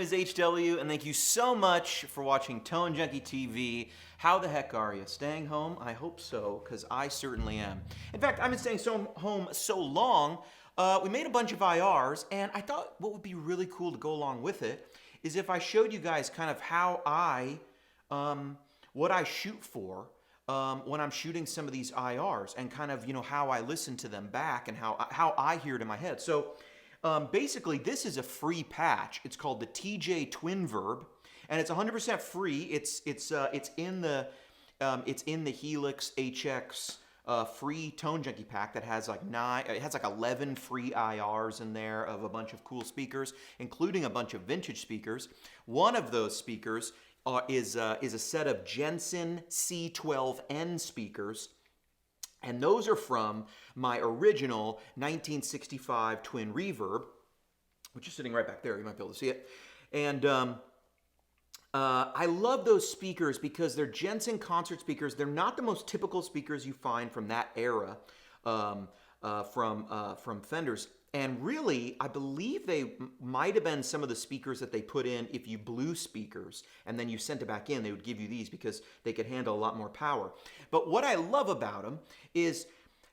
name is HW, and thank you so much for watching Tone Junkie TV. How the heck are you? Staying home? I hope so, because I certainly am. In fact, I've been staying home so long, we made a bunch of IRs, and I thought what would be really cool to go along with it is if I showed you guys kind of how what I shoot for when I'm shooting some of these IRs, and kind of, how I listen to them back and how I hear it in my head. So basically, this is a free patch. It's called the TJ Twin Verb, and it's 100% free. It's in the Helix HX free Tone Junkie pack that has like 11 free IRs in there of a bunch of cool speakers, including a bunch of vintage speakers. One of those speakers is a set of Jensen C12N speakers. And those are from my original 1965 Twin Reverb, which is sitting right back there. You might be able to see it. And I love those speakers because they're Jensen concert speakers. They're not the most typical speakers you find from that era from Fenders. And really, I believe they might have been some of the speakers that they put in if you blew speakers and then you sent it back in. They would give you these because they could handle a lot more power. But what I love about them is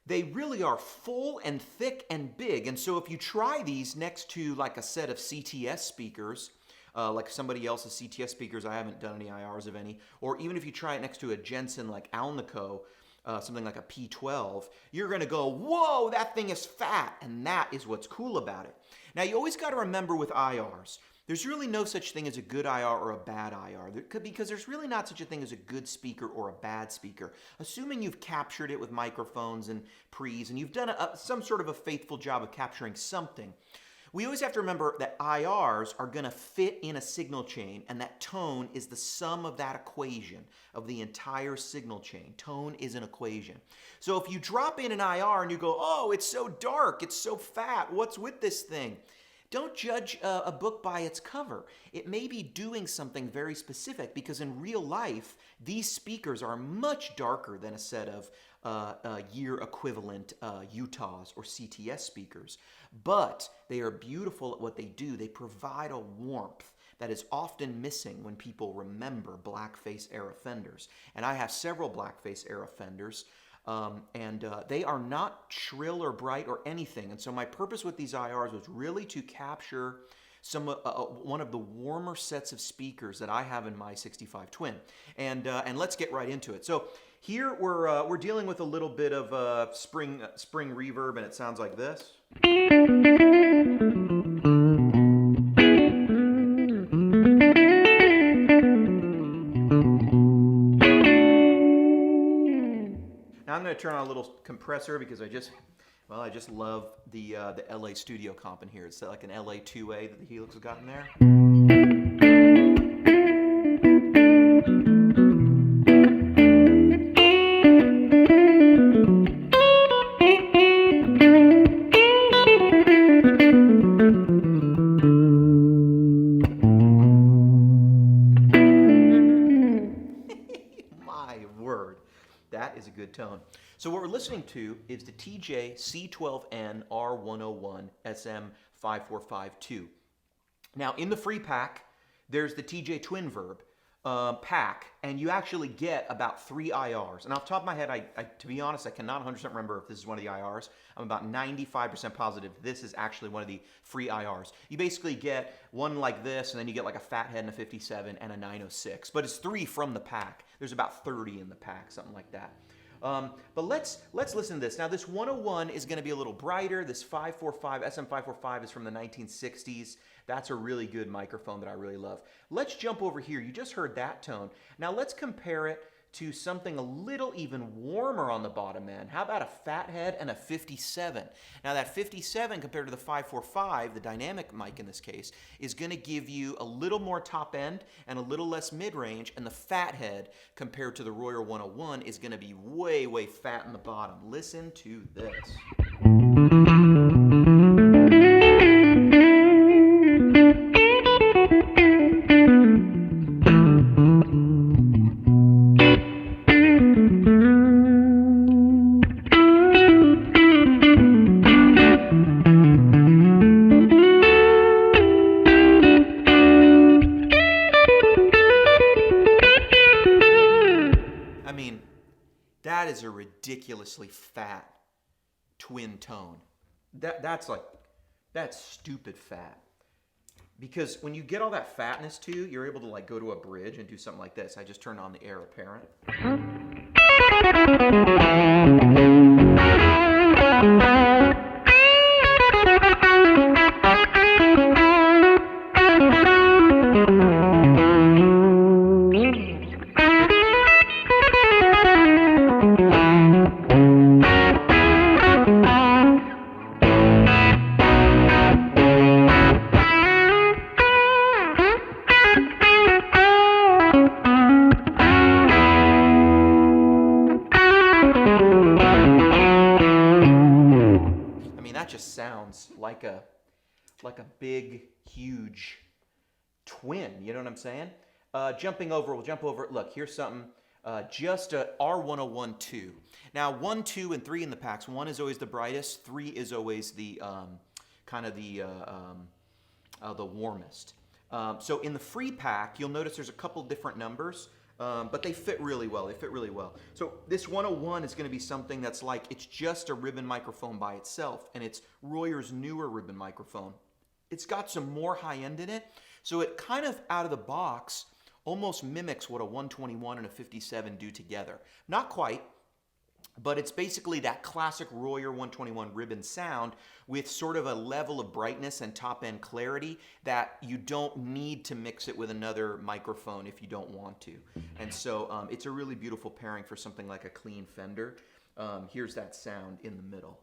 they really are full and thick and big. And so if you try these next to like a set of CTS speakers, like somebody else's CTS speakers, I haven't done any IRs of any, or even if you try it next to a Jensen like Alnico, something like a P12, you're going to go, whoa, that thing is fat, and that is what's cool about it. Now, you always got to remember with IRs, there's really no such thing as a good IR or a bad IR, because there's really not such a thing as a good speaker or a bad speaker, assuming you've captured it with microphones and pre's, and you've done some sort of a faithful job of capturing something. We always have to remember that IRs are going to fit in a signal chain, and that tone is the sum of that equation of the entire signal chain. Tone is an equation. So if you drop in an IR and you go, oh, it's so dark, it's so fat, what's with this thing? Don't judge a book by its cover. It may be doing something very specific, because in real life, these speakers are much darker than a set of year equivalent Utahs or CTS speakers. But they are beautiful at what they do. They provide a warmth that is often missing when people remember blackface era Fenders. And I have several blackface era Fenders. And they are not shrill or bright or anything. And so my purpose with these IRs was really to capture one of the warmer sets of speakers that I have in my 65 Twin. And let's get right into it. So here we're dealing with a little bit of spring reverb, and it sounds like this. Now I'm going to turn on a little compressor because I just love the LA studio comp in here. It's like an LA 2A that the Helix has got in there. My word. That is a good tone. So what we're listening to is the TJ C12N R101 SM5452. Now in the free pack, there's the TJ Twin Verb pack, and you actually get about 3 IRs. And off the top of my head, to be honest, I cannot 100% remember if this is one of the IRs. I'm about 95% positive this is actually one of the free IRs. You basically get one like this, and then you get like a Fathead and a 57 and a 906. But it's 3 from the pack. There's about 30 in the pack, something like that. But let's listen to this. Now this 101 is going to be a little brighter. This 545, SM545 is from the 1960s. That's a really good microphone that I really love. Let's jump over here. You just heard that tone. Now let's compare it to something a little even warmer on the bottom end. How about a Fathead and a 57? Now that 57 compared to the 545, the dynamic mic in this case, is going to give you a little more top end and a little less mid-range, and the Fathead compared to the Royer 101 is going to be way, way fat in the bottom. Listen to this. that is a ridiculously fat twin tone. That's stupid fat. Because when you get all that fatness too, you're able to like go to a bridge and do something like this. I just turned on the air apparent. Sounds like a big, huge twin. You know what I'm saying? We'll jump over. Look, here's something. Just a R101-2. Now, 1, 2, and 3 in the packs. 1 is always the brightest. 3 is always the kind of the warmest. So in the free pack, you'll notice there's a couple different numbers. But they fit really well. So this 101 is going to be something that's like, it's just a ribbon microphone by itself, and it's Royer's newer ribbon microphone. It's got some more high end in it, so it kind of out of the box almost mimics what a 121 and a 57 do together. Not quite, but it's basically that classic Royer 121 ribbon sound with sort of a level of brightness and top-end clarity that you don't need to mix it with another microphone if you don't want to. And so it's a really beautiful pairing for something like a clean Fender. Here's that sound in the middle.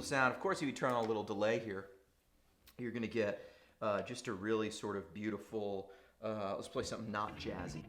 Sound. Of course, if you turn on a little delay here, you're going to get just a really sort of beautiful, let's play something not jazzy.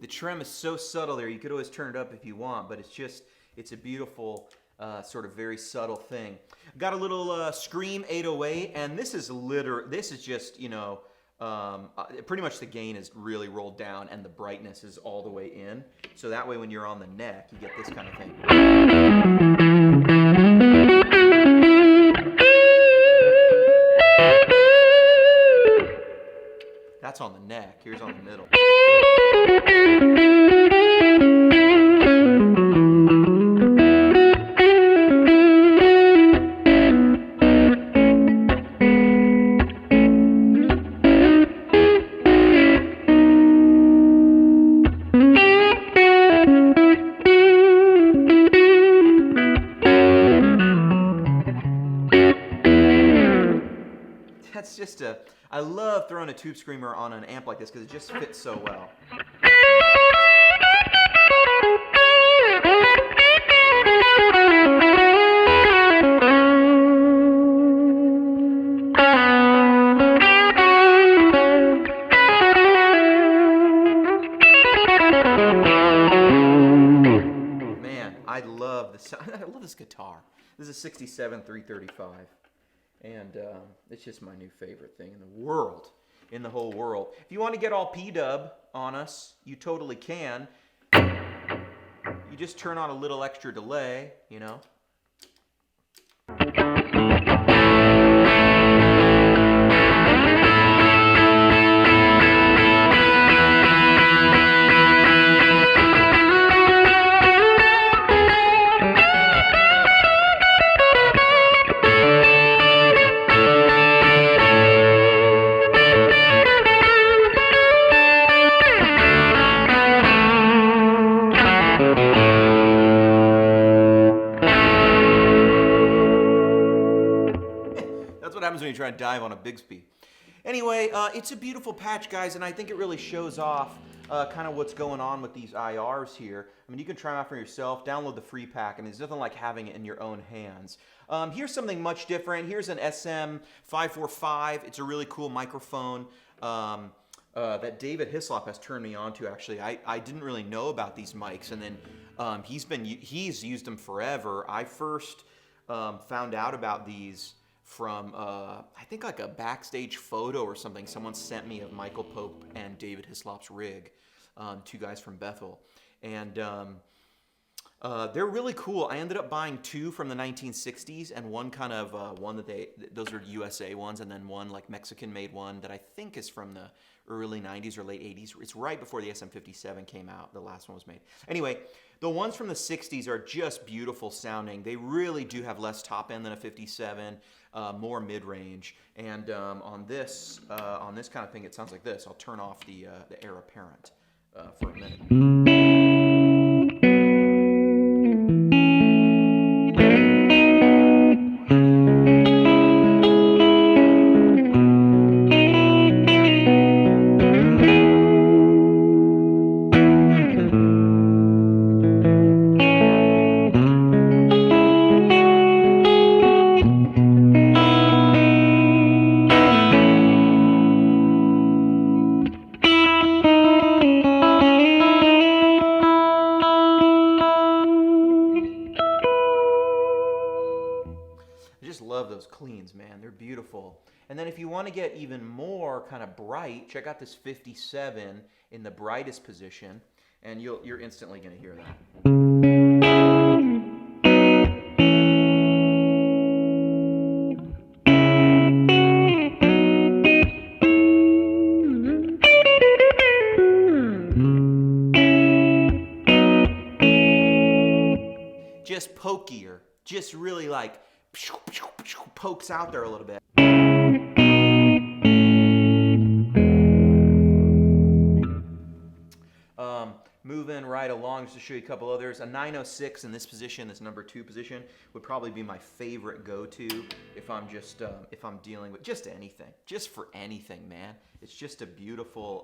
Trim is so subtle there. You could always turn it up if you want, but it's a beautiful sort of very subtle thing. Got a little Scream 808, and this is just, you know, pretty much the gain is really rolled down and the brightness is all the way in. So that way when you're on the neck, you get this kind of thing. That's on the neck. Here's on the middle. That's just I love throwing a tube screamer on an amp like this because it just fits so well. I love this guitar. This is a 67 335. And it's just my new favorite thing in the world. In the whole world. If you want to get all P-dub on us, you totally can. You just turn on a little extra delay, you know. Happens when you try to dive on a Bigsby. Anyway, it's a beautiful patch, guys, and I think it really shows off kind of what's going on with these IRs here. I mean, you can try them out for yourself, download the free pack, and there's nothing like having it in your own hands. Here's something much different. Here's an SM545. It's a really cool microphone that David Hislop has turned me on to, actually. I didn't really know about these mics, and then he's used them forever. I first found out about these from, I think like a backstage photo or something someone sent me of Michael Pope and David Hislop's rig, two guys from Bethel. And they're really cool. I ended up buying two from the 1960s and one kind of, one that those are USA ones, and then one like Mexican-made one that I think is from the early 90s or late 80s. It's right before the SM57 came out. The last one was made. Anyway, the ones from the 60s are just beautiful sounding. They really do have less top end than a 57, more mid-range. And on this kind of thing, it sounds like this. I'll turn off the heir apparent for a minute. Love those cleans, man. They're beautiful. And then if you want to get even more kind of bright, check out this 57 in the brightest position, and you're instantly going to hear that. Just pokier, just really like pokes out there a little bit. Moving right along, just to show you a couple others. A 906 in this position, this number 2 position, would probably be my favorite go-to if I'm just if I'm dealing with just anything, just for anything, man. It's just a beautiful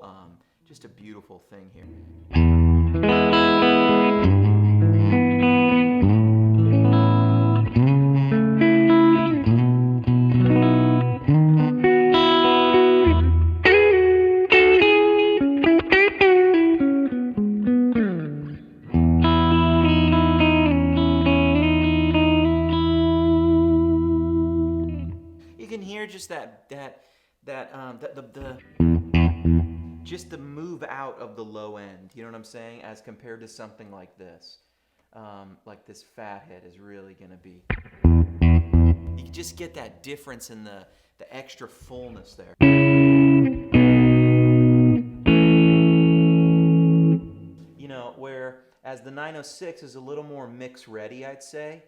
thing here. Just just the move out of the low end, you know what I'm saying, as compared to something like this Fathead is really gonna be. You can just get that difference in the extra fullness there. You know, whereas the 906 is a little more mix ready, I'd say.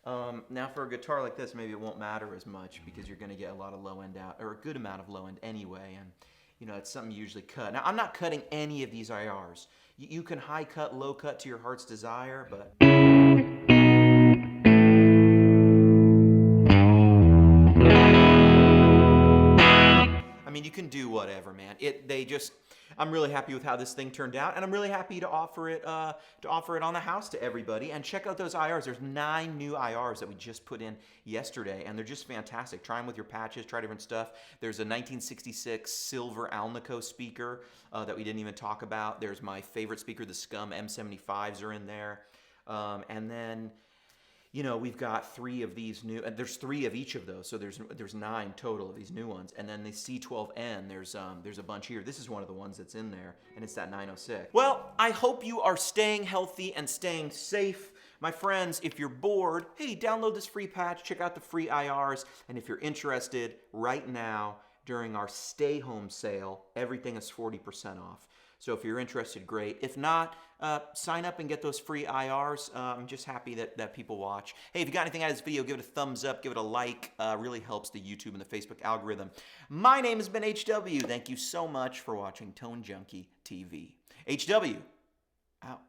Now for a guitar like this, maybe it won't matter as much because you're going to get a lot of low end out, or a good amount of low end anyway, and you know, it's something you usually cut. Now I'm not cutting any of these IRs. You can high cut, low cut to your heart's desire, but I mean, you can do whatever, man. I'm really happy with how this thing turned out, and I'm really happy to offer it on the house to everybody. And check out those IRs. There's 9 new IRs that we just put in yesterday, and they're just fantastic. Try them with your patches, try different stuff. There's a 1966 silver Alnico speaker that we didn't even talk about. There's my favorite speaker, the Scum M75s are in there. And then you know, we've got 3 of these new, and there's 3 of each of those, so there's 9 total of these new ones. And then the C12N, there's a bunch here. This is one of the ones that's in there, and it's that 906. Well, I hope you are staying healthy and staying safe. My friends, if you're bored, hey, download this free patch, check out the free IRs, and if you're interested, right now, during our stay home sale, everything is 40% off. So if you're interested, great. If not, sign up and get those free IRs. I'm just happy that people watch. Hey, if you got anything out of this video, give it a thumbs up, give it a like. Really helps the YouTube and the Facebook algorithm. My name has been HW. Thank you so much for watching Tone Junkie TV. HW, out.